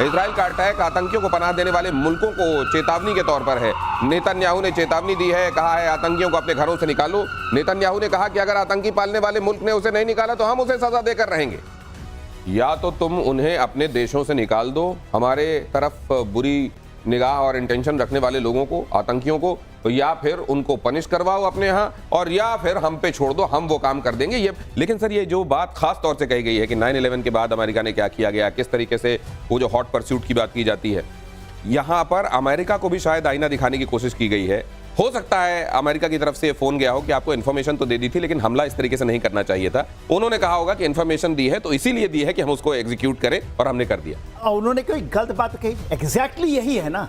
Israel का attack आतंकियों को पनाह देने वाले मुल्कों को चेतावनी के तौर पर है। नेतन्याहू ने चेतावनी दी है, कहा है आतंकियों को अपने घरों से निकालो। नेतन्याहू ने कहा कि अगर आतंकी पालने वाले मुल्क ने उसे नहीं निकाला तो हम उसे सजा देकर रहेंगे। या तो तुम उन्हें अपने देशों से निकाल दो, हमारे तरफ बुरी निगाह और इंटेंशन रखने वाले लोगों को, आतंकियों को, तो या फिर उनको पनिश करवाओ अपने यहाँ, और या फिर हम पे छोड़ दो, हम वो काम कर देंगे। ये लेकिन सर, ये जो बात खास तौर से कही गई है कि 9/11 के बाद अमेरिका ने क्या किया गया, किस तरीके से वो जो हॉट परस्यूट की बात की जाती है, यहाँ पर अमेरिका को भी शायद आईना दिखाने की कोशिश की गई है। हो सकता है अमेरिका की तरफ से फोन गया हो कि आपको इन्फॉर्मेशन तो दे दी थी, लेकिन हमला इस तरीके से नहीं करना चाहिए था। उन्होंने कहा होगा कि इन्फॉर्मेशन दी है तो इसीलिए दी है कि हम उसको एग्जीक्यूट करें, और हमने कर दिया। उन्होंने कोई गलत बात कही, एग्जैक्टली यही है ना।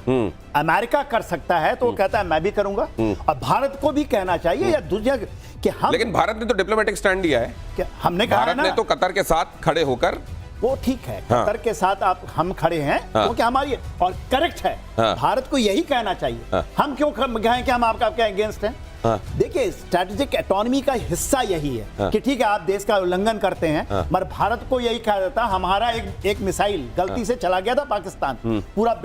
अमेरिका कर सकता है तो वो कहता है मैं भी करूंगा, और भारत को भी कहना चाहिए या दूसरा कि हम। लेकिन भारत ने तो डिप्लोमेटिक स्टैंड लिया है, कि हमने कहा भारत ने तो कतर के साथ खड़े होकर, वो ठीक है, कतर के साथ हम खड़े हैं, क्योंकि हमारी और करेक्ट है। भारत को यही कहना चाहिए। हम क्यों कहें कि हम आपका अगेंस्ट हैं? देखिए, स्ट्रैटेजिक ऑटोनॉमी का हिस्सा यही है कि ठीक है आप देश का उल्लंघन करते हैं, मगर भारत को यही कहा जाता, हमारा एक मिसाइल गलती से चला गया था पाकिस्तान, पूरा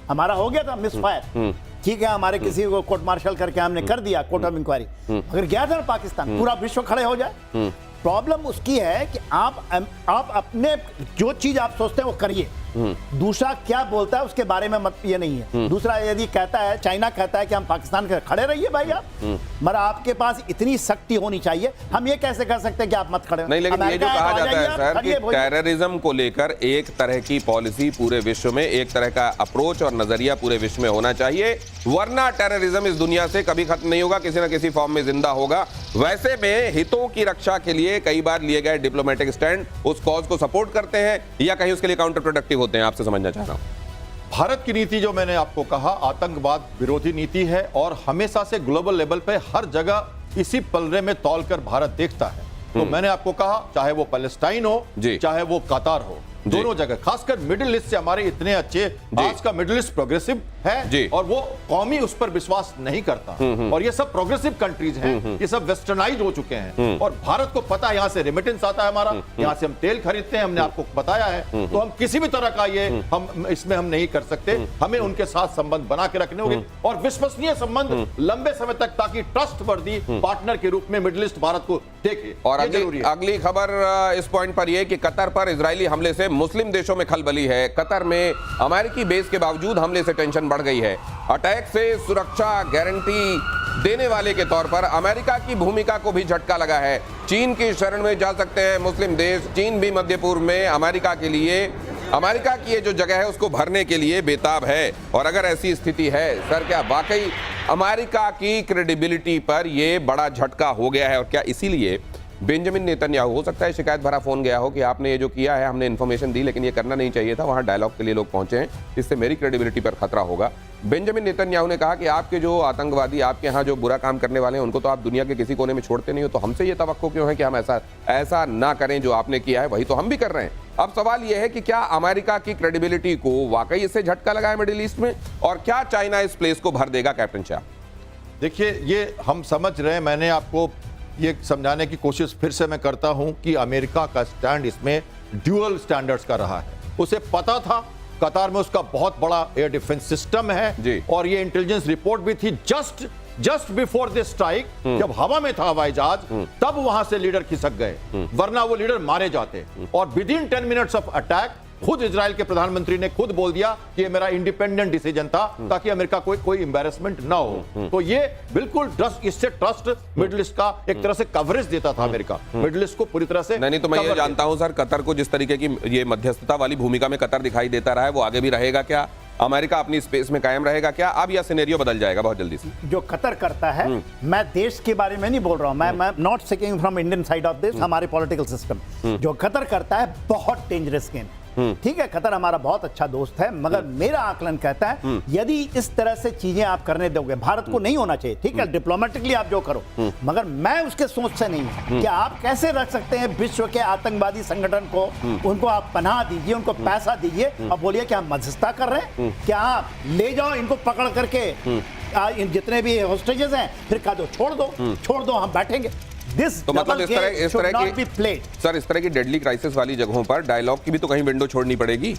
हमारा हो गया था मिसफायर, ठीक है, हमारे किसी को कोर्ट मार्शल करके हमने कर दिया, कोर्ट ऑफ इंक्वायरी, अगर गया था ना पाकिस्तान, पूरा विश्व खड़े हो जाए। प्रॉब्लम उसकी है कि आप अपने जो चीज आप सोचते हैं वो करिए, दूसरा क्या बोलता है उसके बारे में मत, ये नहीं है। दूसरा, यदि कहता है, चाइना कहता है कि हम पाकिस्तान के खड़े रहिए भाई आप, मगर आपके पास इतनी शक्ति होनी चाहिए। हम ये कैसे कर सकते हैं कि आप मत खड़े नहीं, लेकिन ये जो कहा जाता है सर कि टेररिज्म को लेकर एक तरह की पॉलिसी पूरे विश्व में, एक तरह का अप्रोच और नजरिया पूरे विश्व में होना चाहिए, वरना टेररिज्म इस दुनिया से कभी खत्म नहीं होगा, किसी न किसी फॉर्म में जिंदा होगा। वैसे में हितों की रक्षा के लिए कई बार लिए गए डिप्लोमेटिक स्टैंड उस कॉज को सपोर्ट करते हैं या कहीं उसके लिए काउंटर प्रोडक्टिव होते हैं, आपसे समझना चाह रहा हूं। भारत की नीति, जो मैंने आपको कहा, आतंकवाद विरोधी नीति है, और हमेशा से ग्लोबल लेवल पे हर जगह इसी पलड़े में तौलकर भारत देखता है। तो मैंने आपको कहा, चाहे वो पैलेस्टाइन हो, चाहे वो कतार हो, दोनों जगह, खासकर मिडिल ईस्ट से हमारे इतने अच्छे, आज का मिडिल ईस्ट प्रोग्रेसिव है और वो कौमी उस पर विश्वास नहीं करता, और ये सब प्रोग्रेसिव कंट्रीज हैं, ये सब वेस्टर्नाइज हो चुके हैं, और भारत को पता है यहाँ से रेमिटेंस आता है हमारा, यहाँ से हम तेल खरीदते हैं, हमने आपको बताया है, तो हम किसी भी तरह का ये हम इसमें हम नहीं कर सकते। हमें उनके साथ संबंध बना के रखने होंगे, और विश्वसनीय संबंध लंबे समय तक, ताकि ट्रस्टवर्दी पार्टनर के रूप में मिडिल ईस्ट भारत को देखे। और अगली खबर इस पॉइंट पर यह कि कतर पर इजरायली हमले से मुस्लिम देशों में खलबली है। कतर में अमेरिकी बेस के बावजूद हमले से टेंशन बढ़ गई है। अटैक से सुरक्षा गारंटी देने वाले के तौर पर अमेरिका की भूमिका को भी झटका लगा है। चीन की शरण में जा सकते हैं मुस्लिम देश। चीन भी मध्य पूर्व में अमेरिका की ये जो जगह है उसको भरने के लिए बेताब है। और अगर ऐसी स्थिति है सर, क्या वाकई अमेरिका की क्रेडिबिलिटी पर यह बड़ा झटका हो गया है? और क्या इसीलिए बेंजामिन नेतन्याहू, हो सकता है शिकायत भरा फोन गया हो कि आपने ये जो किया है, हमने इन्फॉर्मेशन दी लेकिन ये करना नहीं चाहिए था, वहां डायलॉग के लिए लोग पहुंचे हैं, इससे मेरी क्रेडिबिलिटी पर खतरा होगा। बेंजामिन नेतन्याहू ने कहा कि आपके जो आतंकवादी, आपके यहाँ जो बुरा काम करने वाले हैं, उनको तो आप दुनिया के किसी कोने में छोड़ते नहीं हो, तो हमसे ये तवक्को क्यों है कि हम ऐसा ना करें? जो आपने किया है वही तो हम भी कर रहे हैं। अब सवाल यह है कि क्या अमेरिका की क्रेडिबिलिटी को वाकई इससे झटका लगा है मिडिल ईस्ट में, और क्या चाइना इस प्लेस को भर देगा? कैप्टन शाह, देखिए, ये हम समझ रहे हैं, मैंने आपको ये समझाने की कोशिश फिर से मैं करता हूं कि अमेरिका का स्टैंड इसमें ड्यूअल स्टैंडर्ड्स का रहा है। उसे पता था कतार में उसका बहुत बड़ा एयर डिफेंस सिस्टम है, और ये इंटेलिजेंस रिपोर्ट भी थी जस्ट बिफोर दिस स्ट्राइक, जब हवा में था हवाई जहाज, तब वहां से लीडर खिसक गए, वरना वो लीडर मारे जाते। और with in 10 minutes of attack खुद इजराइल के प्रधानमंत्री ने खुद बोल दिया कि ये मेरा इंडिपेंडेंट डिसीजन था, ताकि अमेरिका को कोई एम्बैरेसमेंट ना हो। तो ये बिल्कुल इससे ट्रस्ट मिडिल ईस्ट का एक तरह से कवरेज देता था अमेरिका, मिडिल ईस्ट को पूरी तरह से। नहीं तो मैं ये जानता हूं सर, कतर को जिस तरीके की ये मध्यस्थता वाली भूमिका में कतर दिखाई देता रहा है, वो आगे भी रहेगा क्या? अमेरिका अपनी स्पेस में कायम रहेगा क्या? अब यह सिनेरियो बदल जाएगा बहुत जल्दी से? जो कतर करता है, मैं देश के बारे में नहीं बोल रहा हूं, मैं not seeking from Indian side of this, हमारे पॉलिटिकल सिस्टम, जो कतर करता है बहुत डेंजरस गेम। ठीक है, कतर हमारा बहुत अच्छा दोस्त है, मगर मेरा आकलन कहता है यदि इस तरह से चीजें आप करने दोगे, भारत को नहीं होना चाहिए, ठीक है, डिप्लोमेटिकली आप जो करो, मगर मैं उसके सोच से नहीं कि आप कैसे रख सकते हैं विश्व के आतंकवादी संगठन को, उनको आप पनाह दीजिए, उनको पैसा दीजिए और बोलिए कि हम मध्यस्थता कर रहे हैं, क्या आप ले जाओ इनको पकड़ करके, इन जितने भी होस्टेजेस हैं, फिर कह दो छोड़ दो, हम बैठेंगे। तो मतलब इस तरह की डेडली क्राइसिस वाली जगहों पर डायलॉग की भी तो कहीं विंडो छोड़नी पड़ेगी।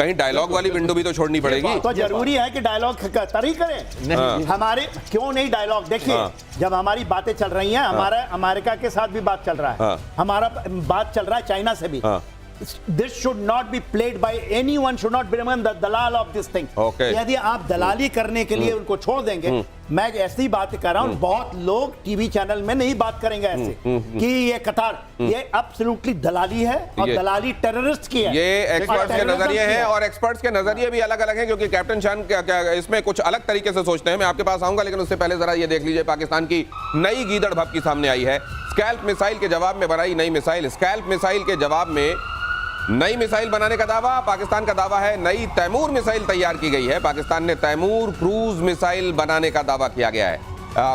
कहीं डायलॉग वाली विंडो भी तो छोड़नी पड़ेगी। तो जरूरी है कि डायलॉग तरी करें। हमारे क्यों नहीं डायलॉग? देखिए, जब हमारी बातें चल रही हैं, हमारा अमेरिका के साथ भी बात चल रहा है, हमारा बात चल रहा है चाइना से भी। This should not be played by anyone, should not become the dalal of this thing. यदि आप दलाली करने के लिए उनको छोड़ देंगे, मैं ऐसी बात कर रहा हूं, बहुत लोग टीवी चैनल में नहीं बात करेंगे ऐसे कि ये कतार, ये एब्सोल्युटली दलाली है और दलाली टेररिस्ट की है। ये एक्सपर्ट्स के नजरिए हैं और एक्सपर्ट्स के नजरिए भी अलग अलग हैं, क्योंकि कैप्टन शान क्या इसमें कुछ अलग तरीके से सोचते हैं। मैं आपके पास आऊंगा, लेकिन उससे पहले जरा ये देख लीजिए, पाकिस्तान की नई गीदड़ भभकी सामने आई है। स्कैल्प मिसाइल के जवाब में बनाई नई मिसाइल। स्कैल्प मिसाइल के जवाब में नई मिसाइल बनाने का दावा, पाकिस्तान का दावा है नई तैमूर मिसाइल तैयार की गई है। पाकिस्तान ने तैमूर क्रूज मिसाइल बनाने का दावा किया गया है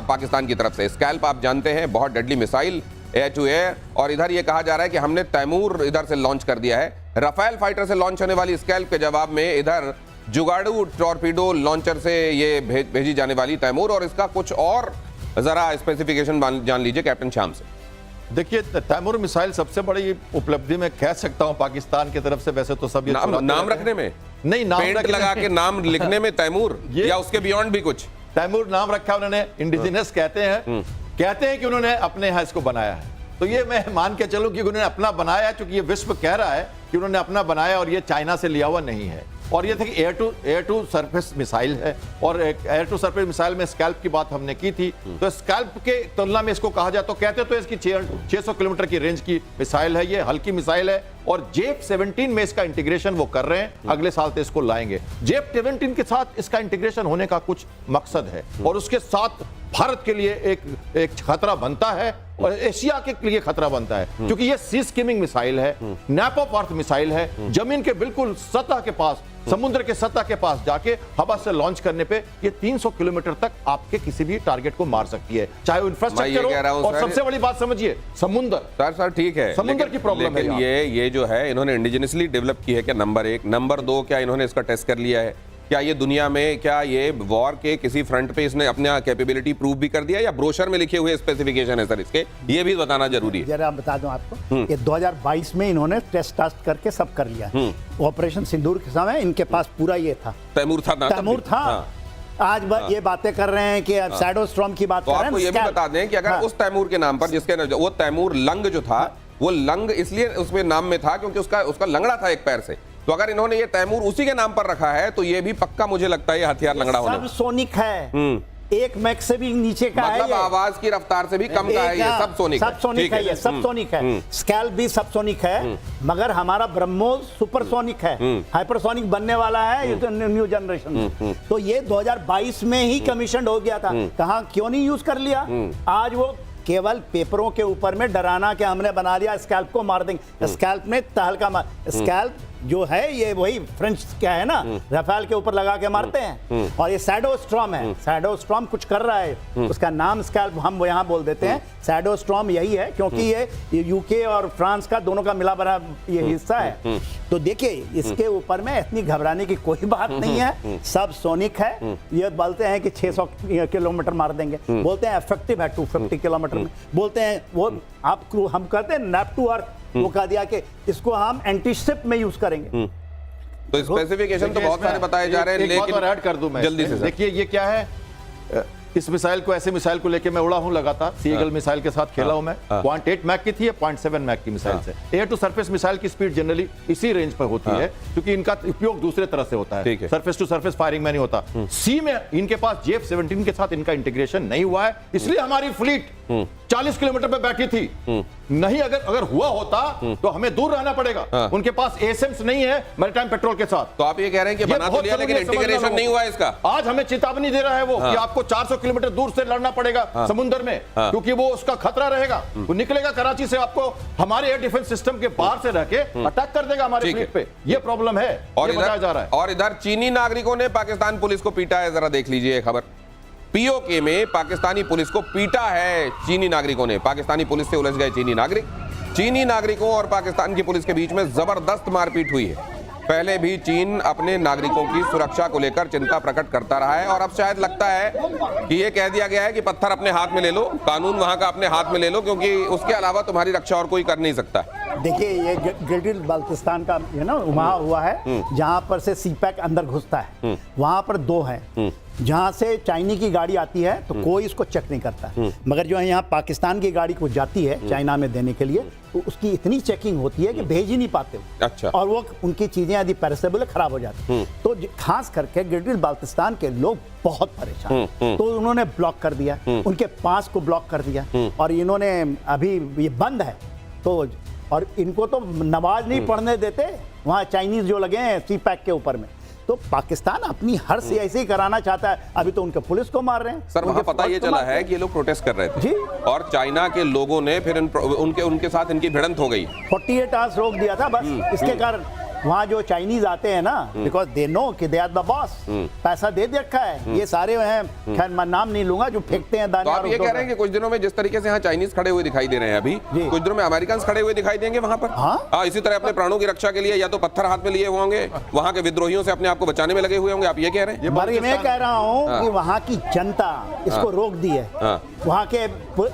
पाकिस्तान की तरफ से। स्कैल्प आप जानते हैं बहुत deadly missile, air to air, और इधर ये कहा जा रहा है कि हमने तैमूर इधर से लॉन्च कर दिया है। राफेल फाइटर से लॉन्च होने वाली स्कैल्प के जवाब में इधर जुगाड़ू टॉर्पीडो लॉन्चर से ये भेजी जाने वाली तैमूर, और इसका कुछ और जरा स्पेसिफिकेशन जान लीजिए कैप्टन शाम से। देखिए, तैमूर मिसाइल सबसे बड़ी उपलब्धि मैं कह सकता हूं पाकिस्तान की तरफ से। वैसे तो सब ये नाम रखने में नहीं, नाम पेंट लगा के नाम लिखने में तैमूर, या उसके बियॉन्ड भी कुछ? तैमूर नाम रखा उन्होंने, इंडिजिनस कहते हैं कि उन्होंने अपने यहाँ इसको बनाया है। तो ये मैं मान के चलूं कि उन्होंने अपना बनाया, क्योंकि ये विश्व कह रहा है कि उन्होंने अपना बनाया और ये चाइना से लिया हुआ नहीं है। और ये थे कि एयर टू सरफेस मिसाइल है, और एयर टू सरफेस मिसाइल में स्कैल्प की बात हमने की थी। तो स्कैल्प के तुलना में इसको कहा जाए तो कहते तो इसकी 600 किलोमीटर की रेंज की मिसाइल है, ये हल्की मिसाइल है। और जेप 17 में इसका इंटीग्रेशन वो कर रहे हैं, अगले साल तो इसको लाएंगे। जेप 17 के साथ इसका इंटीग्रेशन होने का कुछ मकसद है, और उसके साथ भारत के लिए एक खतरा बनता है और एशिया के लिए खतरा बनता है, क्योंकि ये सी स्किमिंग मिसाइल है, नैप ऑफ अर्थ मिसाइल है। जमीन के बिल्कुल सतह के पास, समुद्र के सतह के पास जाके हवा से लॉन्च करने पे ये 300 किलोमीटर तक आपके किसी भी टारगेट को मार सकती है, चाहे वो इंफ्रास्ट्रक्चर हो। और सबसे बड़ी बात समझिए, समुद्र। सर ठीक है, समुद्र की प्रॉब्लम है। ये जो है इन्होंने इंडिजिनसली डेवलप की है क्या? नंबर 1। नंबर 2, क्या इन्होंने इसका टेस्ट कर लिया है? क्या ये दुनिया में, क्या ये वॉर के किसी फ्रंट पे इसने अपना कैपेबिलिटी प्रूव भी कर दिया, या ब्रोशर में लिखे हुए स्पेसिफिकेशन है सर इसके? ये भी बताना जरूरी है। जरा बता दूं आपको, ये 2022 में इन्होंने टेस्ट करके सब कर लिया। ऑपरेशन सिंदूर के समय इनके पास पूरा ये था, तैमूर था। आज ये बातें कर रहे हैं कि शैडो स्टॉर्म की बात कर रहे हैं। आपको ये भी बता दें कि अगर उस तैमूर के नाम पर, जिसके वो तैमूर लंग जो था, वो लंग इसलिए उसमें नाम में था क्योंकि उसका लंगड़ा था एक पैर से। तो अगर इन्होंने ये तैमूर उसी के नाम पर रखा है, तो ये भी पक्का मुझे लगता है ये हथियार लंगड़ा होने। सब सोनिक है, 1 मैक से भी नीचे का मतलब है, आवाज की रफ्तार से भी कम का है, ये सब सोनिक है। सब सोनिक है, ये सब सोनिक है। स्कैल्प भी सब सोनिक है, मगर हमारा ब्रह्मोस सुपरसोनिक है, हाइपरसोनिक बनने वाला है, ये तो न्यू जनरेशन। तो ये 2022 में ही कमीशन हो गया था, कहां क्यों नहीं यूज कर लिया? आज वो केवल पेपरों के ऊपर में डराना कि हमने बना लिया, स्कैल्प को मार देंगे। स्कैल्प में तहलका मार, स्कैल्प जो है ये वही फ्रेंच क्या है ना, राफेल के ऊपर लगा के मारते हैं। और ये शैडो स्टॉर्म है, शैडो स्टॉर्म कुछ कर रहा है, उसका नाम स्कैल्प हम यहाँ बोल देते हैं। शैडो स्टॉर्म यही है क्योंकि ये यूके और फ्रांस का दोनों का मिला बना ये हिस्सा है। तो देखिए, इसके ऊपर में इतनी घबराने की कोई बात नहीं है, सब सोनिक है। ये बोलते हैं कि 600 किलोमीटर मार देंगे, बोलते हैं इफेक्टिव है 250 किलोमीटर में, बोलते हैं वो हम कहते हैं नैप टू अर्थ, वो कह दिया कि इसको हम एंटी शिप में यूज करेंगे। तो स्पेसिफिकेशन तो बहुत सारे बताए जा रहे हैं, लेकिन ऐड कर दूं मैं जल्दी से। देखिए ये क्या है, इस मिसाइल को, ऐसे मिसाइल को लेके मैं उड़ा हूं लगातार, सीगल मिसाइल के साथ खेला हूं मैं। 0.8 मैक की थी, 0.7 मैक की मिसाइल से। एयर टू सरफेस मिसाइल की स्पीड जनरली इसी रेंज पर होती है, क्योंकि इनका उपयोग दूसरे तरह से होता है, सरफेस टू सरफेस फायरिंग में नहीं होता। सी में इनके पास जेफ 17 के साथ इनका इंटीग्रेशन नहीं हुआ है, इसलिए हमारी फ्लीट 40 किलोमीटर पे बैठी थी। नहीं, अगर हुआ होता तो हमें दूर रहना पड़ेगा। उनके पास एसएम्स नहीं है मैरीटाइम पेट्रोल के साथ। तो आप ये कह रहे हैं कि बना तो लिया, लेकिन इंटीग्रेशन नहीं हुआ इसका। आज हमें चेतावनी दे रहा है वो कि आपको 400 किलोमीटर दूर से लड़ना पड़ेगा समुद्र में, क्योंकि वो उसका खतरा रहेगा। वो निकलेगा कराची से, आपको हमारे एयर डिफेंस सिस्टम के बाहर से रह के अटैक कर देगा हमारे फ्लीट पे। ये प्रॉब्लम है और बताया जा रहा है। और इधर चीनी नागरिकों ने पाकिस्तान पुलिस को पीटा है, जरा देख लीजिए खबर। पीओके में पाकिस्तानी पुलिस को पीटा है चीनी नागरिकों ने। पाकिस्तानी पुलिस से उलझ गए चीनी नागरिक। चीनी नागरिकों और पाकिस्तान की पुलिस के बीच में जबरदस्त मारपीट हुई है। पहले भी चीन अपने नागरिकों की सुरक्षा को लेकर चिंता प्रकट करता रहा है, और अब शायद लगता है कि ये कह दिया गया है कि पत्थर अपने हाथ में ले लो, कानून वहां का अपने हाथ में ले लो, क्योंकि उसके अलावा तुम्हारी रक्षा और कोई कर नहीं सकता। देखिए ये गिलगित बाल्टिस्तान का वहाँ हुआ है जहाँ पर से सीपैक अंदर घुसता है, वहाँ पर 2 हैं। जहाँ से चाइना की गाड़ी आती है तो कोई इसको चेक नहीं करता, मगर जो है यहाँ पाकिस्तान की गाड़ी को जाती है चाइना में देने के लिए तो उसकी इतनी चेकिंग होती है कि भेज ही नहीं पाते। अच्छा। और वो उनकी चीजें यदि पेरिसेबल खराब हो जाती तो खास करके गिलगित बाल्टिस्तान के लोग बहुत परेशान, तो उन्होंने ब्लॉक कर दिया, उनके पास को ब्लॉक कर दिया और इन्होंने अभी ये बंद है तो, और इनको तो नमाज नहीं पढ़ने देते वहाँ चाइनीज जो लगे हैं सीपैक के ऊपर में। तो पाकिस्तान अपनी हर से ऐसे ही कराना चाहता है। अभी तो उनके पुलिस को मार रहे हैं सर, वहाँ पता ये चला है कि ये लोग प्रोटेस्ट कर रहे थे जी, और चाइना के लोगों ने फिर उनके साथ इनकी भिड़ंत हो गई। 48 आवर्स रोक दिया था बस इसके कारण। वहाँ जो चाइनीज आते हैं ना, बिकॉज दे नो कि दे आर द बॉस, पैसा दे रखा है, ये सारे हैं, खैर मैं नाम नहीं लूंगा, जो फेंकते हैं दाने। तो आप ये कह रहे हैं कि कुछ दिनों में जिस तरीके से यहाँ चाइनीज खड़े हुए दिखाई दे रहे हैं, अभी कुछ दिनों में अमेरिकन खड़े हुए दिखाई देंगे वहाँ पर। हाँ, इसी तरह अपने प्राणों की रक्षा के लिए या तो पत्थर हाथ में लिए हुए होंगे, वहाँ के विद्रोहियों से अपने आप को बचाने में लगे हुए होंगे, आप ये कह रहे हैं? मैं कह रहा हूँ कि वहाँ की जनता इसको रोक दी है। वहाँ के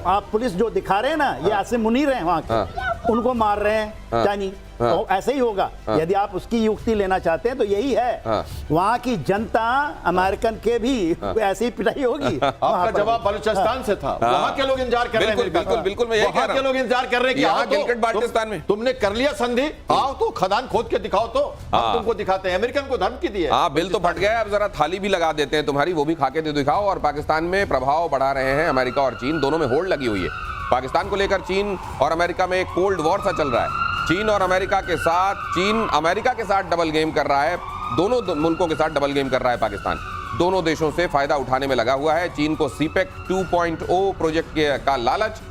आप पुलिस जो दिखा रहे हैं ना, ये आसिम मुनीर हैं वहाँ के, उनको मार रहे हैं चाइनीज। तो ऐसे ही होगा यदि आप उसकी युक्ति लेना चाहते हैं तो यही है। वहाँ की जनता अमेरिकन के भी ऐसी ही पिटाई होगी। आपका जवाब बलूचिस्तान से था, वहाँ के लोग इंतजार कर रहे हैं। बिल्कुल मैं यही कह रहा हूं। के लोग इंतजार कर रहे हैं कि यहाँ गिलगित बाल्टिस्तान में तुमने कर लिया संधि, आओ तो खदान खोद के दिखाओ, तो हम तुमको दिखाते हैं। अमेरिकन को धमकी दी है। हाँ, बिल तो फट गया, अब जरा थाली भी लगा देते हैं तुम्हारी, वो भी खा के दिखाओ। और पाकिस्तान में प्रभाव बढ़ा रहे हैं अमेरिका और चीन, दोनों में होड़ लगी हुई है। पाकिस्तान को लेकर चीन और अमेरिका में एक कोल्ड वॉर सा चल रहा है। चीन अमेरिका के साथ डबल गेम कर रहा है, दोनों मुल्कों के साथ डबल गेम कर रहा है पाकिस्तान। दोनों देशों से फायदा उठाने में लगा हुआ है। चीन को सीपेक 2.0 प्रोजेक्ट का लालच,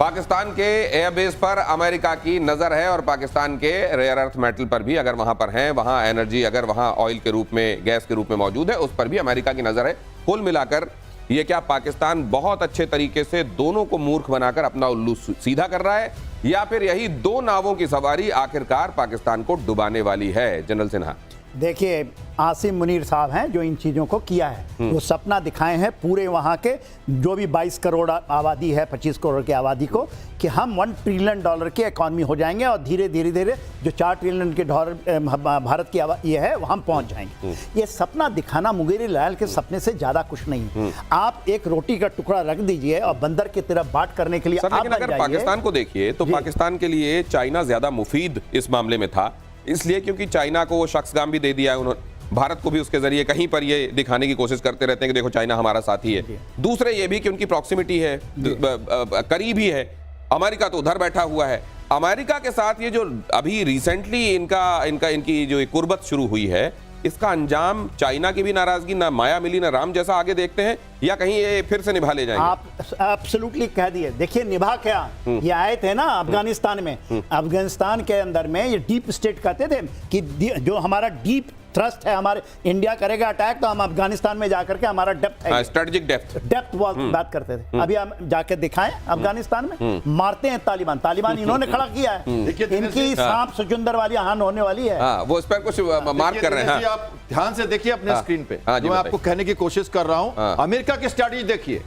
पाकिस्तान के एयरबेस पर अमेरिका की नजर है और पाकिस्तान के रेयर अर्थ मेटल पर भी, अगर वहां पर हैं, वहां एनर्जी अगर वहां ऑयल के रूप में, गैस के रूप में मौजूद है, उस पर भी अमेरिका की नजर है। कुल मिलाकर ये क्या पाकिस्तान बहुत अच्छे तरीके से दोनों को मूर्ख बनाकर अपना उल्लू सीधा कर रहा है, या फिर यही 2 नावों की सवारी आखिरकार पाकिस्तान को डुबाने वाली है? जनरल सिन्हा, देखिए आसिम मुनीर साहब हैं जो इन चीज़ों को किया है, वो सपना दिखाए हैं पूरे वहाँ के जो भी 22 करोड़ आबादी है, 25 करोड़ की आबादी को, कि हम $1 ट्रिलियन की इकॉनमी हो जाएंगे और धीरे धीरे जो 4 ट्रिलियन के डॉलर भारत की ये है हम पहुँच जाएंगे। ये सपना दिखाना मुंगेरी लाल के सपने से ज़्यादा कुछ नहीं। आप एक रोटी का टुकड़ा रख दीजिए और बंदर की तरफ बांट करने के लिए सर, लेकिन अगर पाकिस्तान को देखिए तो पाकिस्तान के लिए चाइना ज़्यादा मुफीद इस मामले में था, इसलिए क्योंकि चाइना को वो शख्सगाम भी दे दिया है उन्होंने, भारत को भी उसके जरिए कहीं पर ये दिखाने की कोशिश करते रहते हैं कि देखो चाइना हमारा साथी है। दूसरे ये भी कि उनकी प्रॉक्सिमिटी है, करीब ही है। अमेरिका तो उधर बैठा हुआ है। अमेरिका के साथ ये जो अभी रिसेंटली इनकी जो कुर्बत शुरू हुई है, इसका अंजाम चाइना की भी नाराजगी, ना माया मिली ना राम जैसा आगे देखते हैं, या कहीं ये फिर से निभा ले जाएंगे? आप एब्सोल्युटली कह दिए। देखिए निभा क्या, ये आए थे ना अफगानिस्तान में, अफगानिस्तान के अंदर में ये डीप स्टेट कहते थे कि जो हमारा डीप थ्रस्ट है, हमारे इंडिया करेगा अटैक तो हम अफगानिस्तान में जाकर के हमारा डेप्थ है, स्ट्रेटेजिक डेप्थ बात करते थे। अभी हम जाके दिखाएं अफगानिस्तान में मारते हैं तालिबान इन्होंने खड़ा किया है। इनकी सांप सुचुंदर वाली हान होने वाली है। वो इस पर कुछ मार्क कर रहे हैं। आप ध्यान से देखिए अपने स्क्रीन पे, जो मैं आपको कहने की कोशिश कर रहा हूं, अमेरिका की स्ट्रैटेजी देखिए,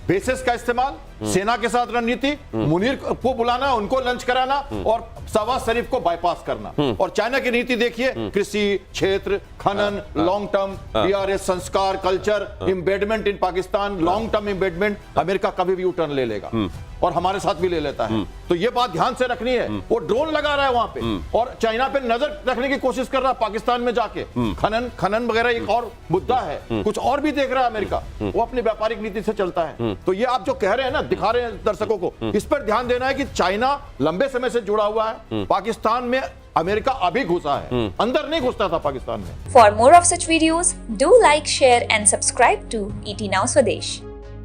बेसिस का इस्तेमाल, सेना के साथ रणनीति, मुनीर को बुलाना, उनको लंच कराना और शहबाज शरीफ को बाईपास करना। और चाइना की नीति देखिए, कृषि क्षेत्र, खनन, लॉन्ग टर्म, बीआरएस, संस्कार, culture, embedment in Pakistan, long term embedment. America कभी भी यू टर्न ले लेगा और हमारे साथ भी ले लेता है। तो ये बात ध्यान से रखनी है। वो ड्रोन लगा रहा है वहां पे और चाइना पे नजर रखने की कोशिश कर रहा है पाकिस्तान में जाके। खनन वगैरह एक और मुद्दा है, कुछ और भी देख रहा है अमेरिका, वो अपनी व्यापारिक नीति से चलता है। तो ये आप जो कह रहे हैं ना, दिखा रहे हैं दर्शकों को, इस पर ध्यान देना है कि चाइना लंबे समय से जुड़ा हुआ है पाकिस्तान में। अमेरिका अभी घुसा है, अंदर नहीं घुसता था पाकिस्तान में। For more of such videos, do like, share and subscribe to ET Now Swadesh.